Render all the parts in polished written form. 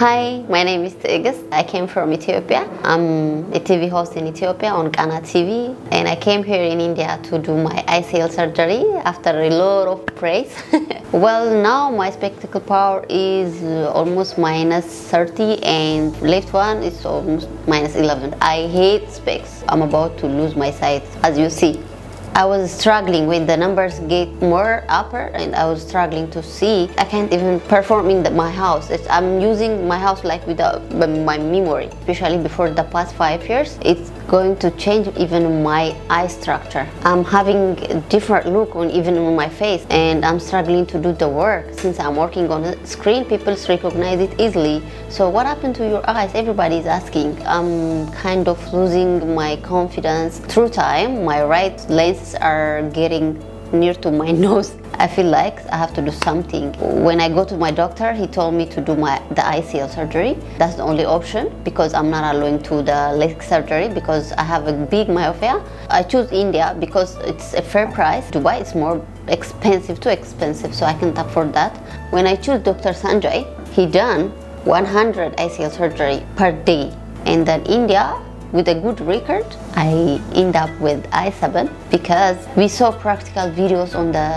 Hi, my name is Tigist. I came from Ethiopia. I'm a TV host in Ethiopia on Ghana TV, and I came here in India to do my ICL surgery after a lot of praise. Well, now my spectacle power is almost minus 30 and left one is almost minus 11. I hate specs. I'm about to lose my sight, as you see. I was struggling when the numbers get more upper, and I was struggling to see. I can't even perform in my house. I'm using my house like without my memory, especially before the past 5 years. It's going to change even my eye structure. I'm having a different look on even on my face, and I'm struggling to do the work. Since I'm working on a screen, people recognize it easily. So what happened to your eyes? Everybody is asking. I'm kind of losing my confidence through time. My right lenses are getting near to my nose. I feel like I have to do something. When I go to my doctor, he told me to do the ICL surgery. That's the only option because I'm not allowed to the LASIK surgery because I have a big myopia. I choose India because it's a fair price. Dubai is more expensive, too expensive, so I can't afford that. When I choose Dr. Sanjay, he done 100 ICL surgery per day. And then India, with a good record, I end up with Eye7 because we saw practical videos on the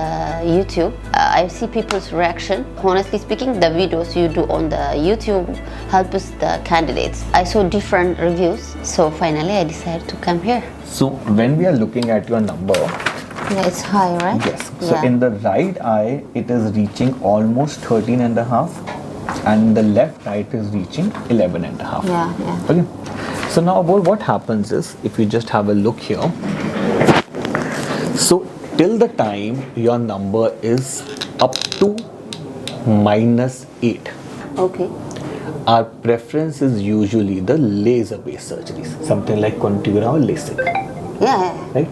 YouTube. I see people's reaction. Honestly speaking, the videos you do on the YouTube help us the candidates. I saw different reviews, so finally I decided to come here. So when we are looking at your number, yeah, it's high, right? Yes. So yeah. In the right eye, it is reaching almost 13 and a half, and the left eye is reaching 11 and a half. Yeah. Okay. So now about what happens is, if you just have a look here, so till the time your number is up to -8. Okay. Our preference is usually the laser-based surgeries, something like Contura or LASIK. Yeah. Right?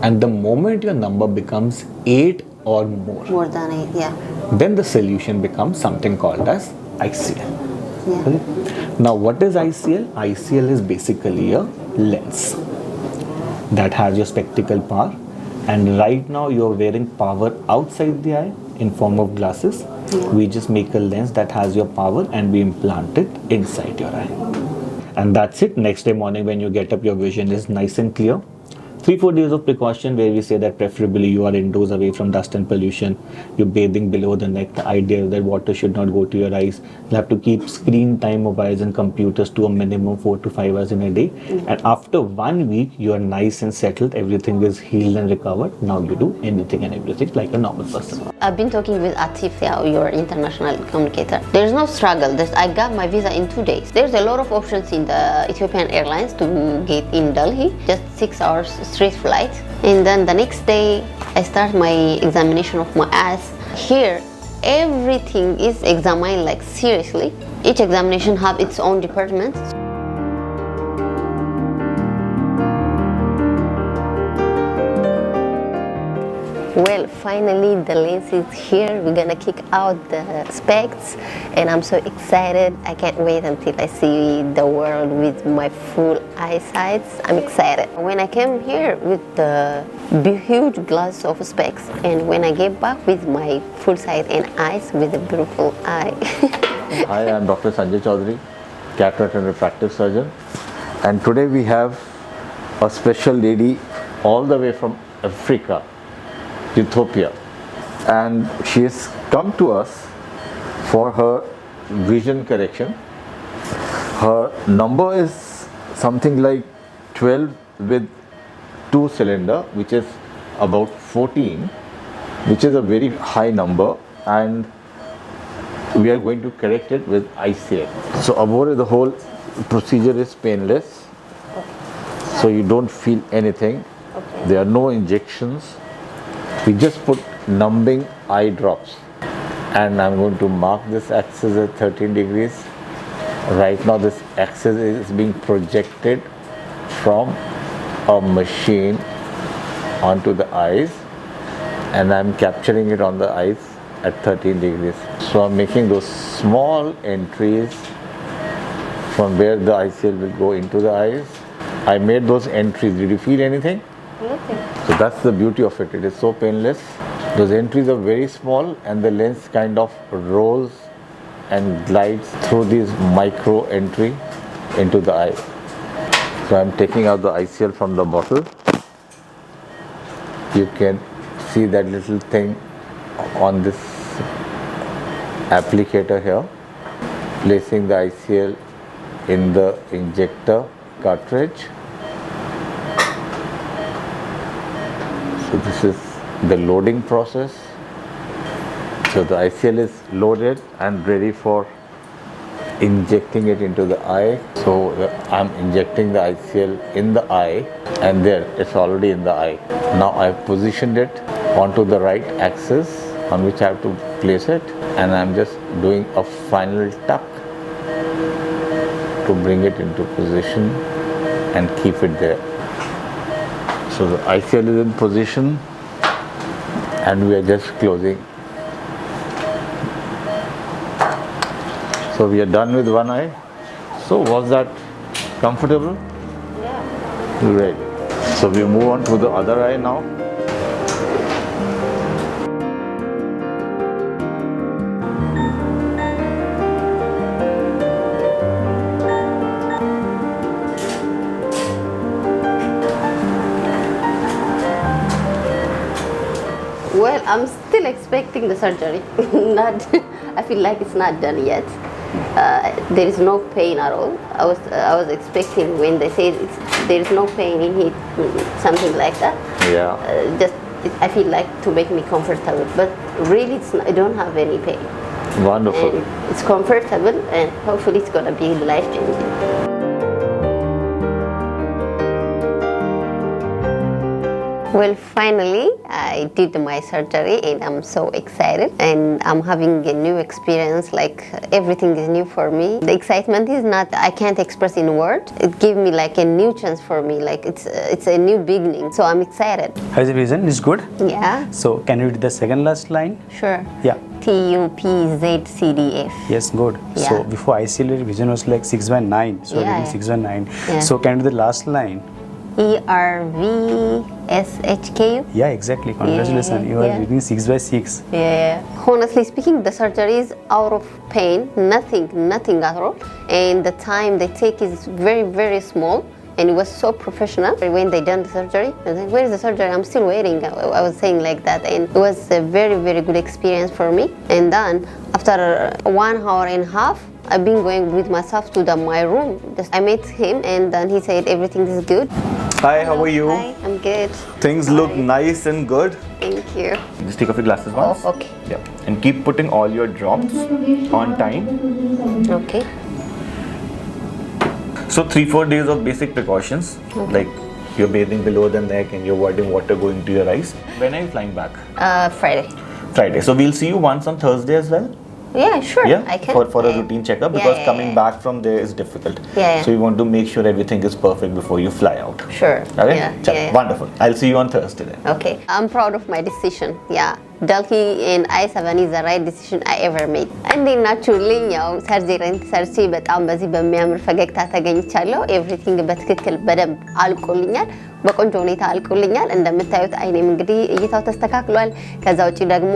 And the moment your number becomes 8 or more, More than 8, yeah. then the solution becomes something called as ICL. Yeah. Okay? Now, what is ICL? ICL is basically a lens that has your spectacle power, and right now you are wearing power outside the eye in form of glasses. Yeah. We just make a lens that has your power and we implant it inside your eye. And that's it. Next day morning when you get up, your vision is nice and clear. 3-4 days of precaution where we say that preferably you are indoors away from dust and pollution. You're bathing below the neck. The idea is that water should not go to your eyes. You have to keep screen time mobiles and computers to a minimum 4 to 5 hours in a day. And after 1 week, you are nice and settled. Everything is healed and recovered. Now you do anything and everything like a normal person. I've been talking with Atif, your international communicator. There's no struggle. I got my visa in 2 days. There's a lot of options in the Ethiopian Airlines to get in Delhi. Just 6 hours straight flight. And then the next day, I start my examination of my eyes. Here, everything is examined like seriously. Each examination have its own department. Well, finally the lens is here. We're gonna kick out the specs and I'm so excited. I can't wait until I see the world with my full eyesight. I'm excited. When I came here with the huge glass of specs and when I get back with my full sight and eyes with a beautiful eye. Hi, I'm Dr. Sanjay Chaudhary, cataract and refractive surgeon, and today we have a special lady all the way from Africa, Ethiopia, and she has come to us for her vision correction. Her number is something like 12 with 2 cylinder, which is about 14, which is a very high number, and we are going to correct it with ICL. So Abore, the whole procedure is painless, so you don't feel anything. Okay. There are no injections. We just put numbing eye drops, and I'm going to mark this axis at 13 degrees. Right now this axis is being projected from a machine onto the eyes, and I'm capturing it on the eyes at 13 degrees. So I'm making those small entries from where the ICL will go into the eyes. I made those entries. Did you feel anything? Okay. So that's the beauty of it. It is so painless. Those entries are very small and the lens kind of rolls and glides through this micro entry into the eye. So I'm taking out the ICL from the bottle. You can see that little thing on this applicator here, placing the ICL in the injector cartridge. So this is the loading process. So the ICL is loaded and ready for injecting it into the eye. So I'm injecting the ICL in the eye, and there it's already in the eye. Now I've positioned it onto the right axis on which I have to place it, and I'm just doing a final tuck to bring it into position and keep it there. So the ICL is in position and we are just closing. So we are done with one eye. So was that comfortable? Yeah. Great. So we move on to the other eye now. Well, I'm still expecting the surgery. I feel like it's not done yet. There is no pain at all. I was expecting when they said there is no pain in it, something like that. Yeah. I feel like to make me comfortable, but really I don't have any pain. Wonderful. And it's comfortable, and hopefully it's gonna be life-changing. Well, finally, I did my surgery and I'm so excited, and I'm having a new experience. Like, everything is new for me. The excitement is not, I can't express in words. It gave me like a new chance for me. Like, it's a new beginning. So I'm excited. How's the vision? Is good? Yeah. So can you read the second last line? Sure. Yeah. TUPZCDF. Yes, good. Yeah. So before ICL vision was like 6/9. So Yeah, reading yeah. 6/9. Yeah. So can you do the last line? ERVSHKU. Yeah, exactly. Congratulations. Yeah, You are yeah. reading 6/6. Yeah. Honestly speaking, the surgery is out of pain, nothing at all. And the time they take is very, very small. And it was so professional. When they done the surgery, I was like, where is the surgery? I'm still waiting. I was saying like that. And it was a very, very good experience for me. And then after 1 hour and a half, I've been going with myself to my room. I met him and then he said everything is good. Hi, how are you? Hi, I'm good. Things look nice and good. Thank you. Just take off your glasses once. Oh, okay. Yeah. And keep putting all your drops on time. Okay. So 3-4 days of basic precautions, like you're bathing below the neck and you're avoiding water going to your eyes. When are you flying back? Friday. Friday. So we'll see you once on Thursday as well. Yeah, sure. Yeah, I can. for a routine checkup, Yeah, because yeah, coming yeah. back from there is difficult. Yeah, yeah. So you want to make sure everything is perfect before you fly out. Sure. Okay? Yeah, Chalo, yeah. Wonderful. I'll see you on Thursday then. Okay. I'm proud of my decision. Yeah. Dalki and Eye7 is the right decision I ever made. And then naturally, ያው ሰርጀሪን ሰርቼ በጣም በዚህ በሚያምር ፈገግታ ተገኝቻለሁ። ኤቭሪቲንግ በትክክል በደንብ አልቆልኛል። በቆንጆ ሁኔታ አልቆልኛል። እንደምታዩት አይኔም እንግዲህ እይታው ተስተካክሏል። ከዛ ውጪ ደግሞ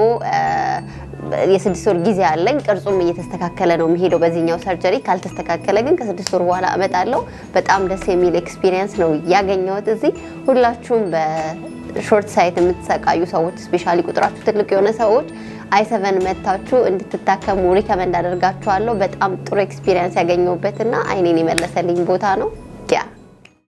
የ6 ወር ጊዜ አለኝ። ቅርጹም እየተስተካከለ ነው የሚሄደው በዚህኛው ሰርጀሪ። ካልተስተካከለ ግን ከ6 ወር በኋላ አመጣለሁ። በጣም ደስ የሚል ኤክስፒሪየንስ ነው ያገኘሁት እዚህ። ሁላችሁም በሾርት ሳይት የምትሰቃዩ ሰዎች፣ ስፔሻሊ ቁጥራችሁ ትልቅ የሆነ ሰዎች i7 መታችሁ እንድትታከሙ ሪከመንድ አደርጋችኋለሁ። በጣም ጥሩ ኤክስፒሪየንስ ያገኘሁበትና አይኔን የመለሰልኝ ቦታ ነው።